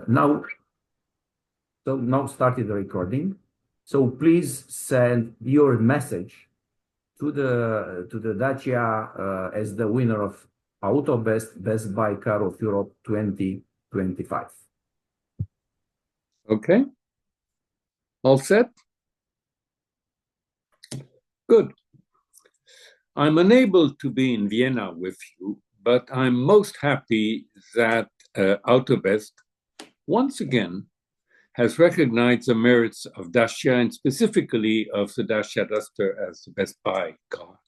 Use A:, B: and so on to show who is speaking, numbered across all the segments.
A: now started the recording. So please send your message to the Dacia as the winner of AutoBest Best Buy Car of Europe 2025.
B: Okay. All set? Good. I'm unable to be in Vienna with you, but I'm most happy that AutoBest once again has recognized the merits of Dacia and specifically of the Dacia Duster as the Best Buy car.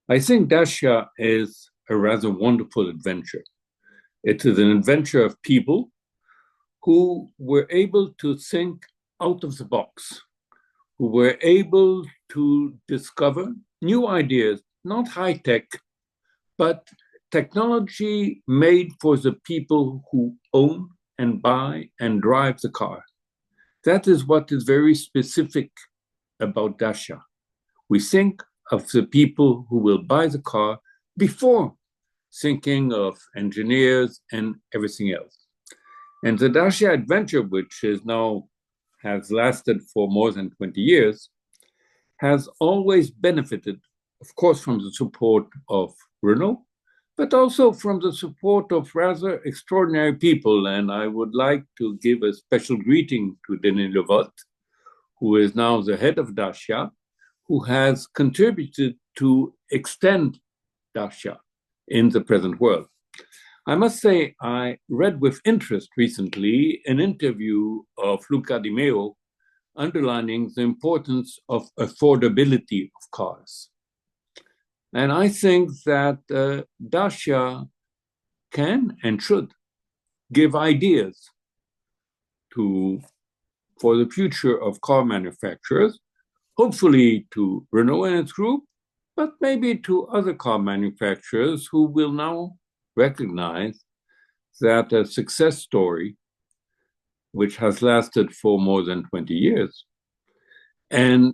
B: I think Dacia is a rather wonderful adventure. It is an adventure of people who were able to think out of the box, who were able to discover new ideas, not high-tech, but technology made for the people who own and buy and drive the car. That is what is very specific about Dacia. We think of the people who will buy the car before thinking of engineers and everything else. And the Dacia adventure, which has lasted for more than 20 years, has always benefited, of course, from the support of Renault, but also from the support of rather extraordinary people. And I would like to give a special greeting to Denis Levot, who is now the head of Dacia, who has contributed to extend Dacia in the present world. I must say, I read with interest recently an interview of Luca Di Meo underlining the importance of affordability of cars. And I think that Dacia can and should give ideas for the future of car manufacturers, hopefully to Renault and its group, but maybe to other car manufacturers who will now recognize that a success story, which has lasted for more than 20 years, and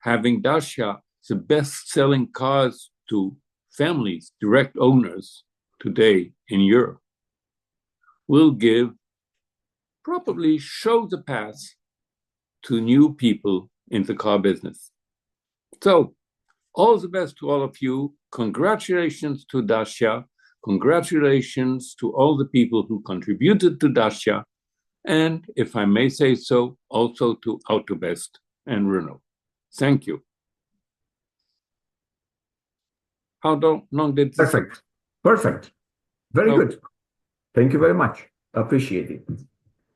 B: having Dacia the best-selling cars to families, direct owners today in Europe, will probably show the path to new people in the car business. So, all the best to all of you. Congratulations to Dacia. Congratulations to all the people who contributed to Dacia. And if I may say so, also to AutoBest and Renault. Thank you. How long did this?
A: Perfect. Very good. Thank you very much. Appreciate it.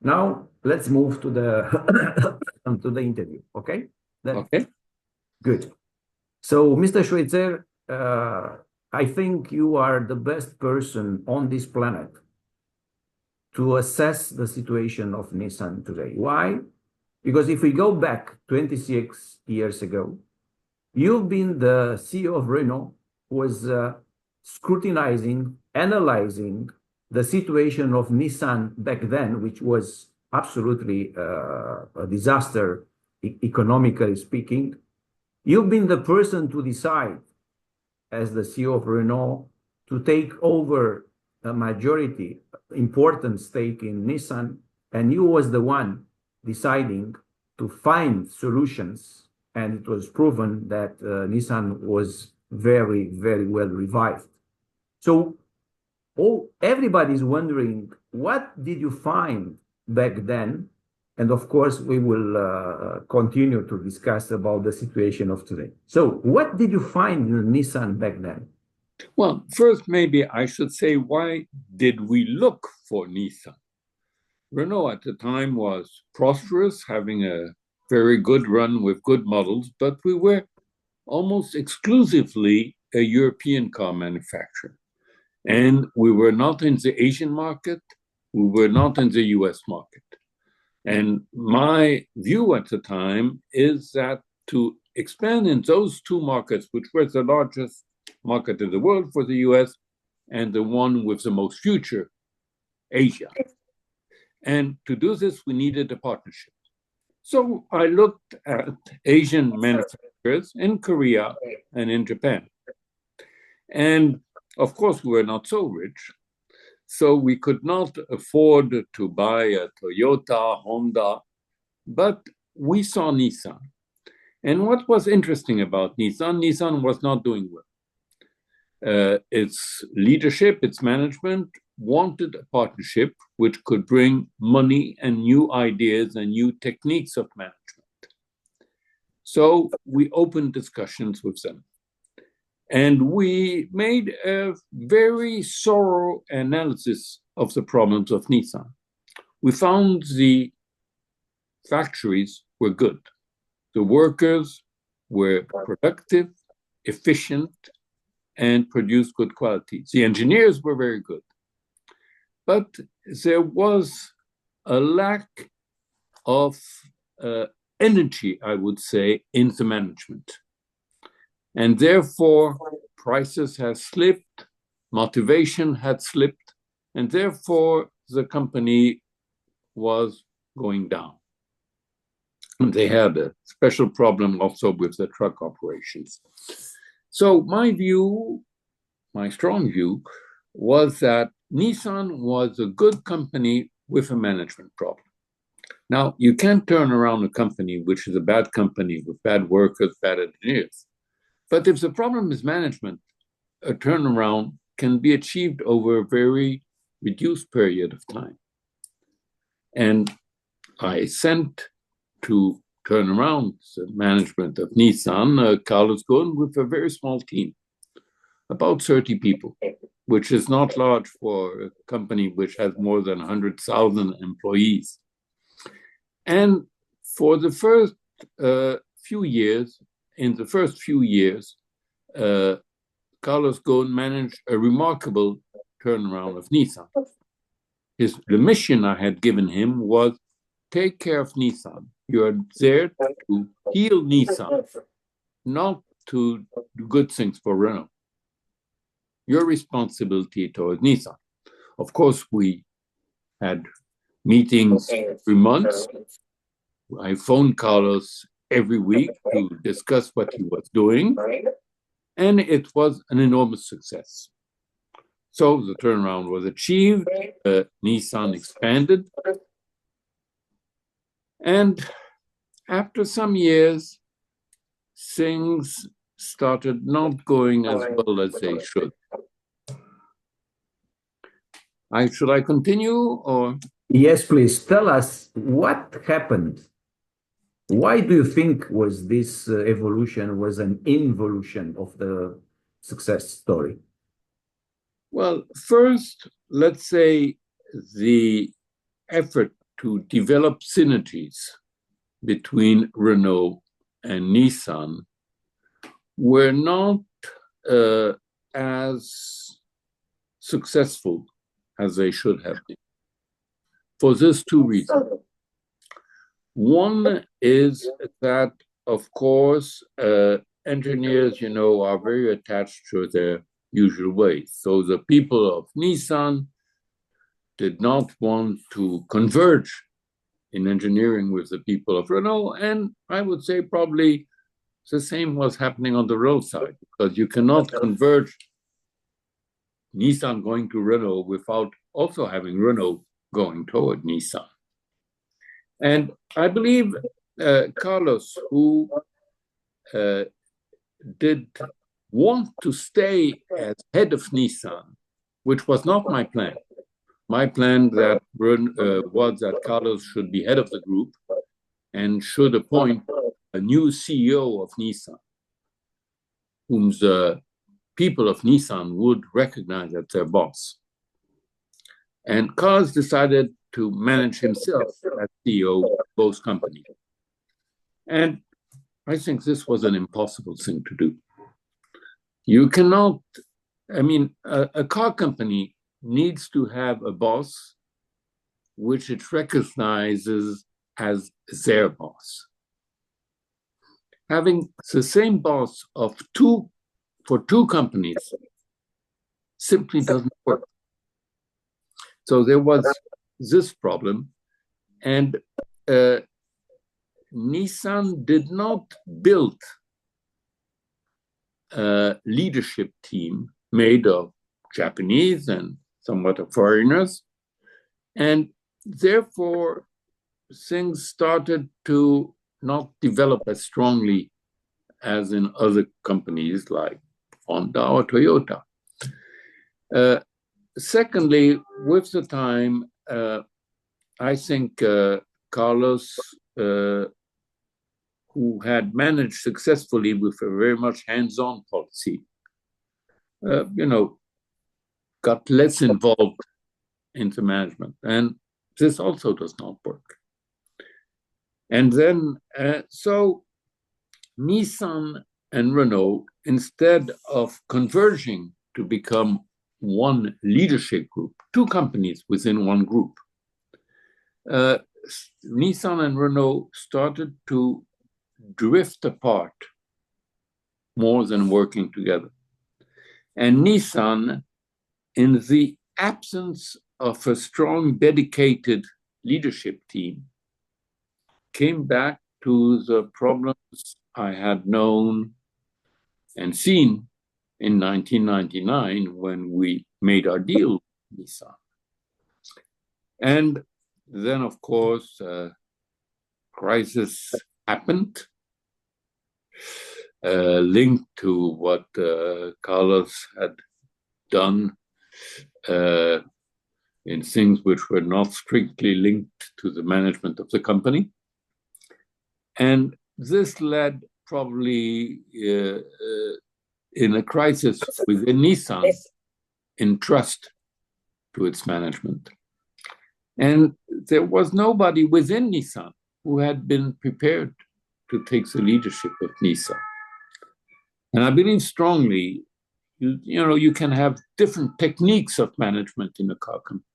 A: Now let's move to the to the interview. Okay.
B: Okay.
A: Good. So, Mr. Schweitzer, I think you are the best person on this planet to assess the situation of Nissan today. Why? Because if we go back 26 years ago, you've been the CEO of Renault, who was scrutinizing, analyzing the situation of Nissan back then, which was absolutely a disaster, economically speaking. You've been the person to decide, as the CEO of Renault, to take over a majority, important stake in Nissan, and you was the one deciding to find solutions, and it was proven that Nissan was very, very well revived. So everybody's wondering, what did you find back then? And of course, we will continue to discuss about the situation of today. So what did you find in Nissan back then?
B: Well, first, maybe I should say, why did we look for Nissan? Renault at the time was prosperous, having a very good run with good models, but we were almost exclusively a European car manufacturer. And we were not in the Asian market, we were not in the US market. And my view at the time is that to expand in those two markets, which were the largest market in the world for the US and the one with the most future, Asia. And to do this, we needed a partnership. So I looked at Asian manufacturers in Korea and in Japan. And of course, we were not so rich. so we could not afford to buy a Toyota, Honda, but we saw Nissan. And what was interesting about Nissan, Nissan was not doing well. Its leadership, its management wanted a partnership which could bring money and new ideas and new techniques of management. So we opened discussions with them. And we made a very thorough analysis of the problems of Nissan. We found the factories were good. The workers were productive, efficient, and produced good quality. The engineers were very good. But there was a lack of energy, I would say, in the management. And therefore, prices had slipped, motivation had slipped, and therefore the company was going down. And they had a special problem also with the truck operations. So my view, my strong view, was that Nissan was a good company with a management problem. Now, you can't turn around a company which is a bad company with bad workers, bad engineers. But if the problem is management, a turnaround can be achieved over a very reduced period of time. And I sent to turn around the management of Nissan, Carlos Ghosn, with a very small team, about 30 people, which is not large for a company which has more than 100,000 employees. And for the first few years, Carlos Ghosn managed a remarkable turnaround of Nissan. The mission I had given him was take care of Nissan. You are there to heal Nissan, not to do good things for Renault. Your responsibility towards Nissan. Of course, we had meetings every month. I phoned Carlos every week to discuss what he was doing, and it was an enormous success. So the turnaround was achieved, Nissan expanded, and after some years, things started not going as well as they should. Should I continue, or?
A: Yes, please. Tell us what happened. Why do you think was this evolution was an involution of the success story?
B: Well, first, let's say the effort to develop synergies between Renault and Nissan were not as successful as they should have been, for these two reasons. One is that, of course, engineers, are very attached to their usual ways. So the people of Nissan did not want to converge in engineering with the people of Renault. And I would say probably the same was happening on the Renault side, because you cannot converge Nissan going to Renault without also having Renault going toward Nissan. And I believe Carlos, who did want to stay as head of Nissan, which was not my plan. My plan was that Carlos should be head of the group and should appoint a new CEO of Nissan, whom the people of Nissan would recognize as their boss. And Carlos decided to manage himself as CEO of both companies. And I think this was an impossible thing to do. You cannot, a car company needs to have a boss which it recognizes as their boss. Having the same boss for two companies simply doesn't work. So there was this problem, and Nissan did not build a leadership team made of Japanese and somewhat of foreigners. And therefore, things started to not develop as strongly as in other companies like Honda or Toyota. Secondly, with the time, I think Carlos, who had managed successfully with a very much hands-on policy, got less involved into management. And this also does not work. And then, so Nissan and Renault, instead of converging to become one leadership group, two companies within one group, Nissan and Renault started to drift apart more than working together. And Nissan, in the absence of a strong, dedicated leadership team, came back to the problems I had known and seen in 1999 when we made our deal with Nissan. And then, of course, crisis happened, linked to what Carlos had done in things which were not strictly linked to the management of the company. And this led probably in a crisis within Nissan in trust to its management. And there was nobody within Nissan who had been prepared to take the leadership of Nissan. And I believe strongly, you can have different techniques of management in a car company.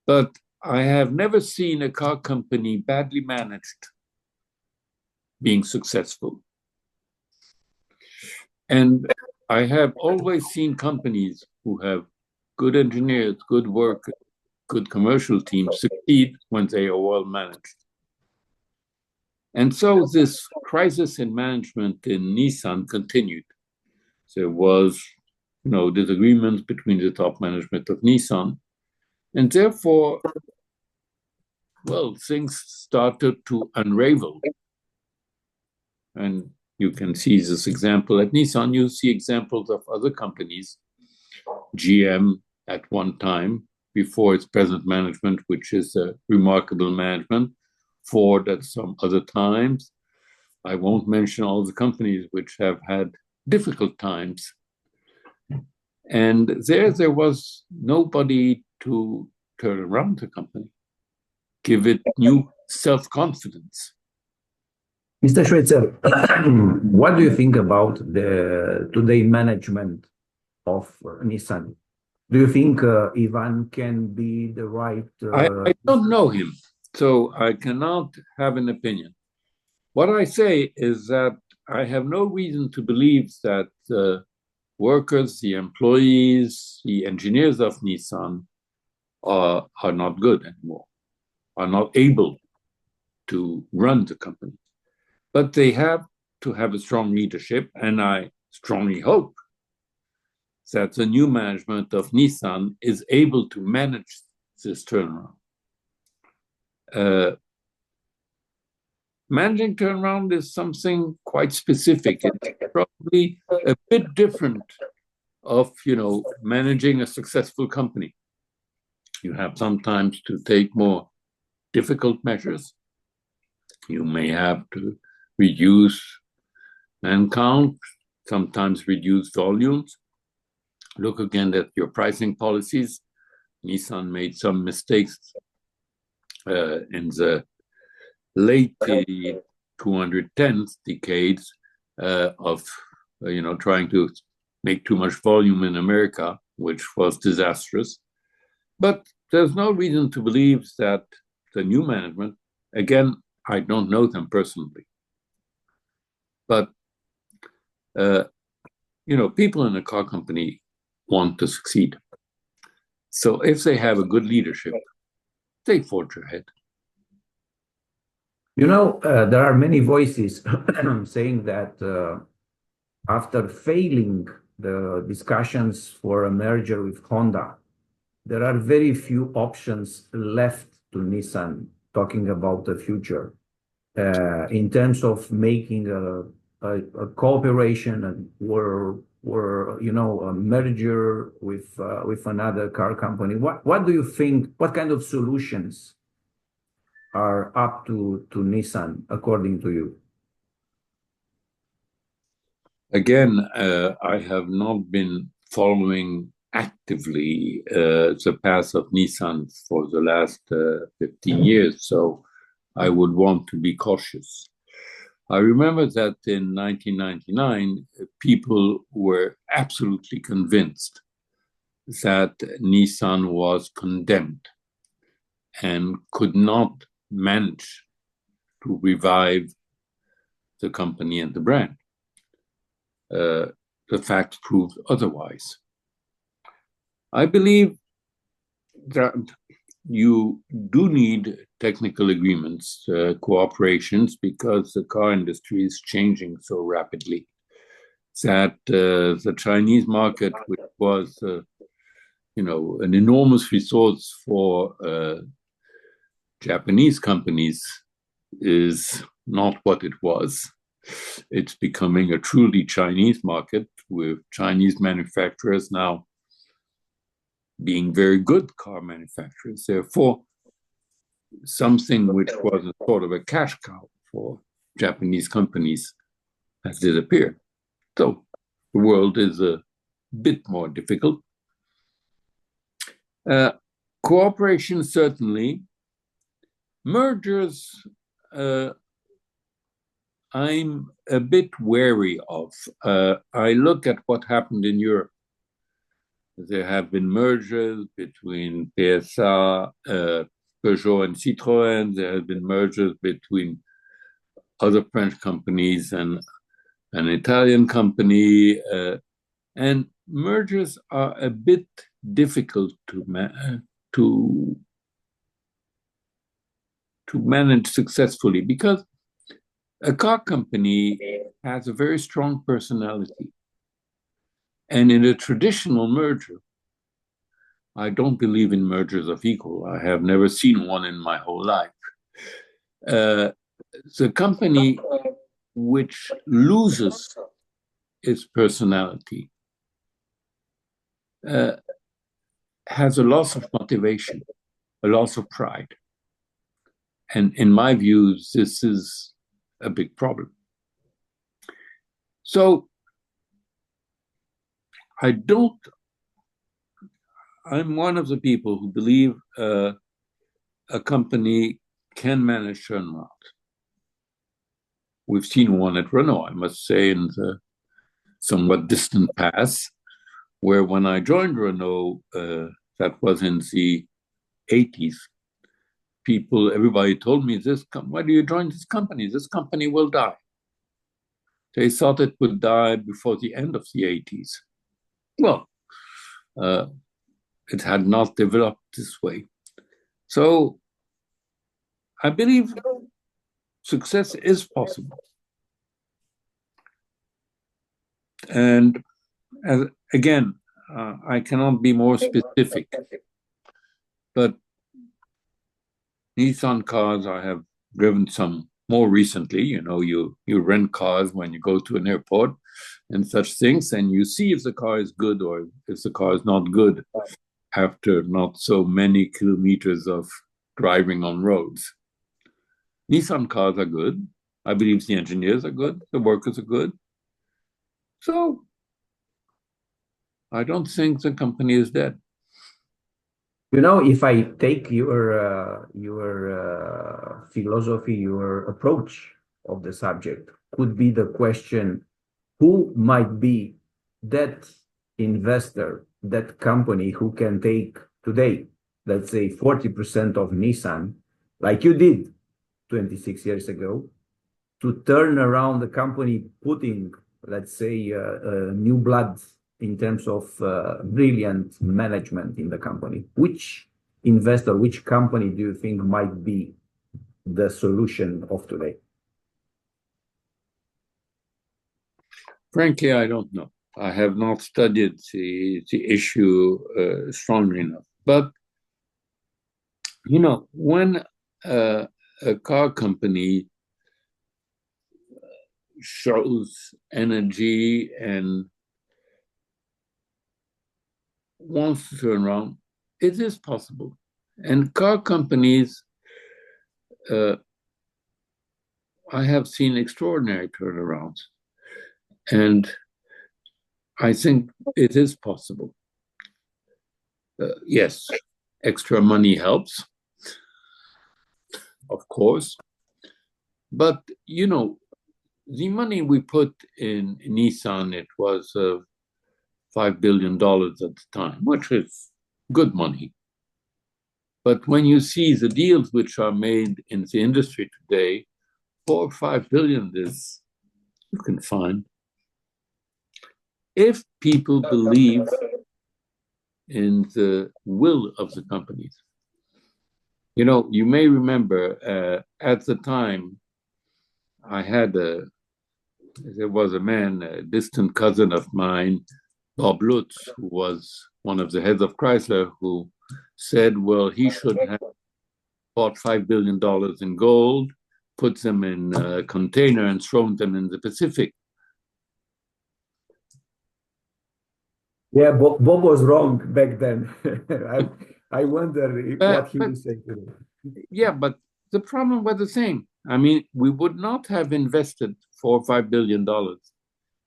B: But I have never seen a car company badly managed being successful. And I have always seen companies who have good engineers, good workers, good commercial teams succeed when they are well managed. And so this crisis in management in Nissan continued. There was, disagreements between the top management of Nissan. And therefore, things started to unravel. And you can see this example at Nissan. You see examples of other companies, GM at one time, before its present management, which is a remarkable management, Ford at some other times. I won't mention all the companies which have had difficult times. And there was nobody to turn around the company, give it new self-confidence.
A: Mr. Schweitzer, what do you think about the today management of Nissan? Do you think Ivan can be the right...
B: I don't know him, so I cannot have an opinion. What I say is that I have no reason to believe that the workers, the employees, the engineers of Nissan are not good anymore, are not able to run the company. But they have to have a strong leadership, and I strongly hope that the new management of Nissan is able to manage this turnaround. Managing turnaround is something quite specific. It's probably a bit different of, managing a successful company. You have sometimes to take more difficult measures. You may have to reduce man count, sometimes reduce volumes. Look again at your pricing policies. Nissan made some mistakes in the late 210th decades of trying to make too much volume in America, which was disastrous. But there's no reason to believe that the new management, again, I don't know them personally, but people in a car company want to succeed. So if they have a good leadership, they forge ahead.
A: There are many voices saying that after failing the discussions for a merger with Honda, there are very few options left to Nissan talking about the future in terms of making a cooperation or a merger with another car company. What do you think? What kind of solutions are up to Nissan according to you?
B: Again, I have not been following actively the path of Nissan for the last 15 years, so I would want to be cautious. I remember that in 1999, people were absolutely convinced that Nissan was condemned and could not manage to revive the company and the brand. The facts proved otherwise. I believe that you do need technical agreements, cooperations, because the car industry is changing so rapidly that the Chinese market, which was an enormous resource for Japanese companies, is not what it was. It's becoming a truly Chinese market, with Chinese manufacturers now being very good car manufacturers. Therefore, something which was a sort of a cash cow for Japanese companies has disappeared. So the world is a bit more difficult. Cooperation, certainly. Mergers, I'm a bit wary of. I look at what happened in Europe. There have been mergers between PSA, Peugeot and Citroën. There have been mergers between other French companies and an Italian company. And mergers are a bit difficult to manage successfully, because a car company has a very strong personality. And in a traditional merger, I don't believe in mergers of equal. I have never seen one in my whole life. The company which loses its personality has a loss of motivation, a loss of pride. And in my view, this is a big problem. So I'm one of the people who believe a company can manage turnaround. We've seen one at Renault, I must say, in the somewhat distant past, where when I joined Renault, that was in the 80s, everybody told me, why do you join this company? This company will die. They thought it would die before the end of the 80s. Well, it had not developed this way. So I believe success is possible. And again, I cannot be more specific, but Nissan cars, I have driven some more recently. You rent cars when you go to an airport and such things, and you see if the car is good or if the car is not good after not so many kilometers of driving on roads. Nissan cars are good. I believe the engineers are good. The workers are good. So I don't think the company is dead.
A: If I take your philosophy, your approach of the subject, could be the question, who might be that investor, that company who can take today, let's say 40% of Nissan, like you did 26 years ago, to turn around the company, putting, let's say, new blood in terms of brilliant management in the company. Which investor, which company do you think might be the solution of today?
B: Frankly, I don't know. I have not studied the issue strongly enough. But, you know, when a car company shows energy and wants to turn around, it is possible. And car companies, I have seen extraordinary turnarounds. And I think it is possible. Yes, extra money helps, of course. But, you know, the money we put in Nissan, it was $5 billion at the time, which is good money. But when you see the deals which are made in the industry today, 4 or 5 billion is, you can find. If people believe in the will of the companies. You know, you may remember at the time, there was a man, a distant cousin of mine, Bob Lutz, who was one of the heads of Chrysler, who said, well, he should have bought $5 billion in gold, put them in a container and thrown them in the Pacific.
A: Yeah, Bob was wrong back then. I wonder what he would say today.
B: Yeah, but the problem was the same. I mean, we would not have invested $4 or $5 billion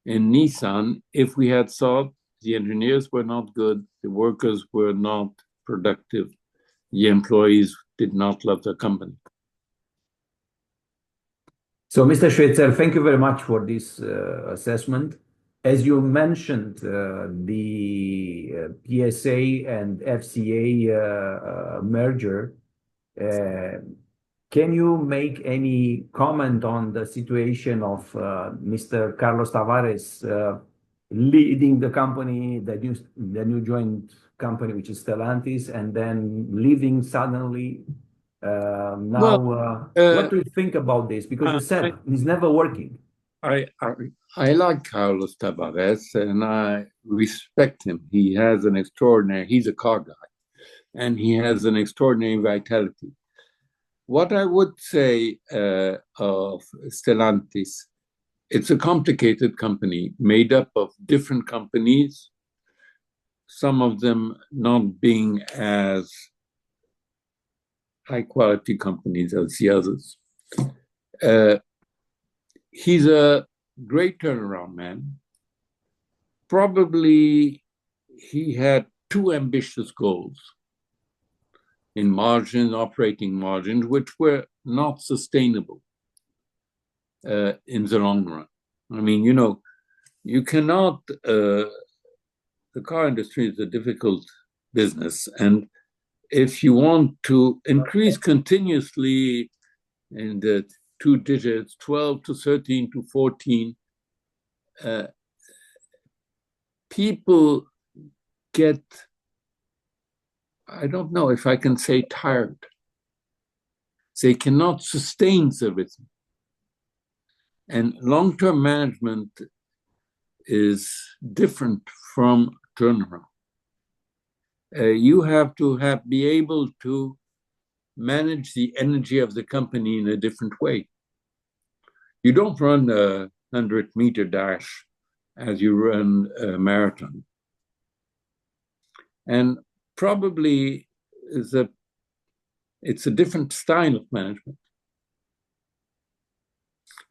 B: in Nissan if we had thought the engineers were not good, the workers were not productive, the employees did not love the company.
A: So, Mr. Schweitzer, thank you very much for this assessment. As you mentioned, the PSA and FCA merger, can you make any comment on the situation of Mr. Carlos Tavares leading the company, the new joint company, which is Stellantis, and then leaving suddenly? What do you think about this? Because you said he's never working.
B: I like Carlos Tavares and I respect him. He has an extraordinary, he's a car guy, and he has an extraordinary vitality. What I would say of Stellantis, it's a complicated company made up of different companies, some of them not being as high quality companies as the others. He's a great turnaround man. Probably he had too ambitious goals in margins, operating margins, which were not sustainable in the long run. I mean, you know, you cannot, the car industry is a difficult business. And if you want to increase continuously in the 2 digits, 12 to 13 to 14, people get, I don't know if I can say tired. They cannot sustain the rhythm. And long-term management is different from turnaround. You have to be able to manage the energy of the company in a different way. You don't run a 100-meter dash as you run a marathon. And probably it's a different style of management.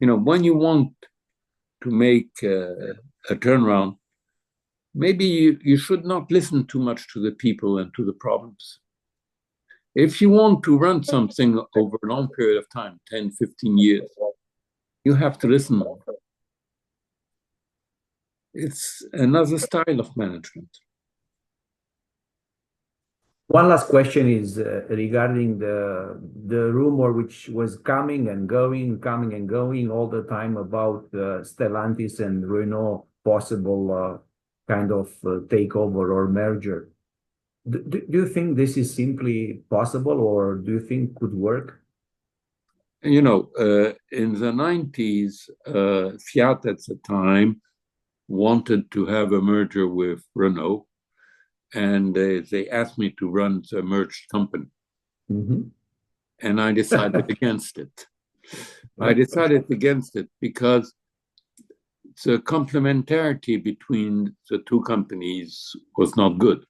B: You know, when you want to make a turnaround, maybe you should not listen too much to the people and to the problems. If you want to run something over a long period of time, 10, 15 years, you have to listen more. It's another style of management.
A: One last question is regarding the rumor which was coming and going all the time about Stellantis and Renault possible kind of takeover or merger. Do you think this is simply possible, or do you think could work?
B: You know, in the 90s, Fiat at the time wanted to have a merger with Renault, and they asked me to run the merged company.
A: Mhm.
B: And I decided against it. I decided against it because the complementarity between the two companies was not good.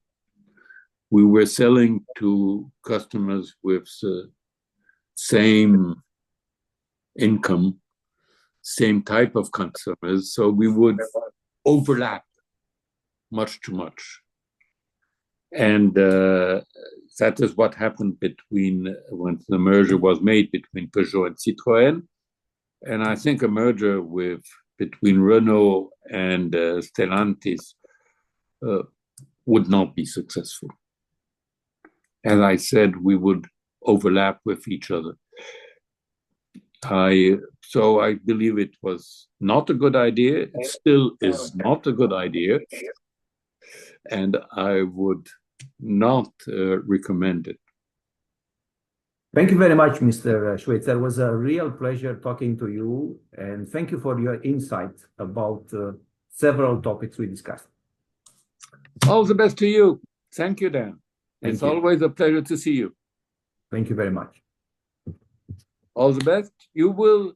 B: We were selling to customers with the same income, same type of customers, so we would overlap much too much. And that is what happened when the merger was made between Peugeot and Citroën. And I think a merger between Renault and Stellantis would not be successful. As I said, we would overlap with each other. So I believe it was not a good idea. It still is not a good idea. And I would not recommend it.
A: Thank you very much, Mr. Schweitzer. It was a real pleasure talking to you, and thank you for your insight about several topics we discussed.
B: All the best to you. Thank you, Dan. It's always a pleasure to see you.
A: Thank you very much.
B: All the best. You will